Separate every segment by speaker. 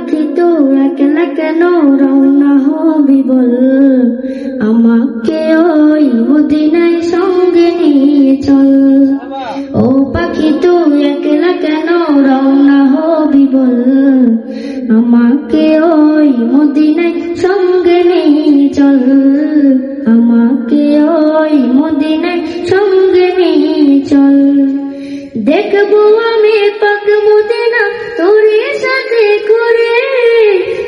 Speaker 1: পাখি তো একলা কেন রওনা হবি বল, আমাকে ওই মদিনায় সঙ্গে নিয়ে চল। ও পাখি তো একলা কেন রওনা হবি বল, আমাকে ওই মদিনায় সঙ্গে নিয়ে চল। আমাকে ওই মদিনায় সঙ্গে নিয়ে চল। দেখবো আমি পাক মদিনা তোরে সাথে করে,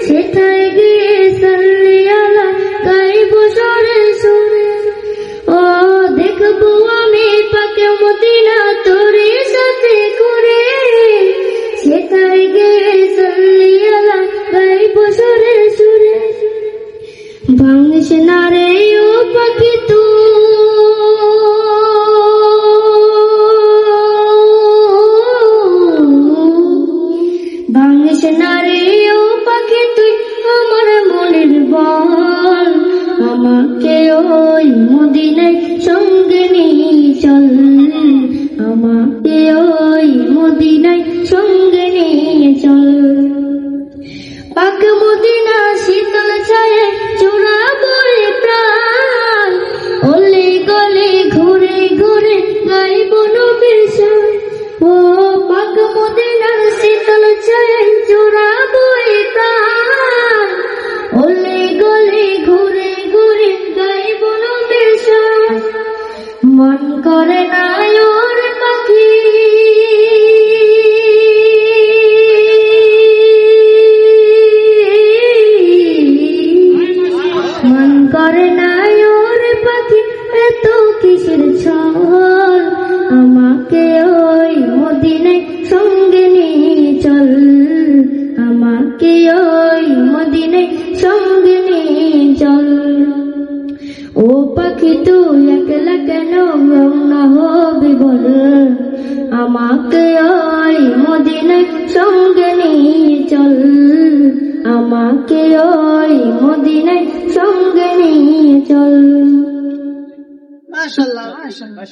Speaker 1: সেটাই গিয়ে সাল্লি আলা গাইব সুরে সুরে। ও দেখবো আমি পাক মদিনা তোরে সাথে করে, সেটাই গিয়ে সাল্লি আলা গাইব সুরে সুরে। ভাঙিস না রে ও পাখি তুই, ভাঙিস না রে ও পাখি তুই আমার মনের বল, আমাকে ওই মদিনায় সঙ্গে নিয়ে চল। আমাকে ওই মদিনায় সঙ্গে নিয়ে চল। পাক মদিনা শীতল ছায়ে চোরাবো প্রাণ, অলি গলি ঘুরে ঘুরে গাইব নবীর শান। ও পাক মদিনা শীতল ছায়ে চোরাবো প্রাণ, অলি গলি ঘুরে ঘুরে গাইব নবীর শান। মন করে না ওর পাখি, মন করে না ওর পাখি এত কিসের ছল, আমাকে ওই মদিনায় সঙ্গে নিয়ে চল। আমাকে ওই মদিনায় সঙ্গে নিয়ে চল। ও পাখি তুই একলা কেন রওনা হবি বল, আমাকে ওই মদিনায় সঙ্গে নিয়ে চল। আমাকে ওই মদিনায় সঙ্গে নিয়ে চল।
Speaker 2: মাশাআল্লাহ মাশাআল্লাহ।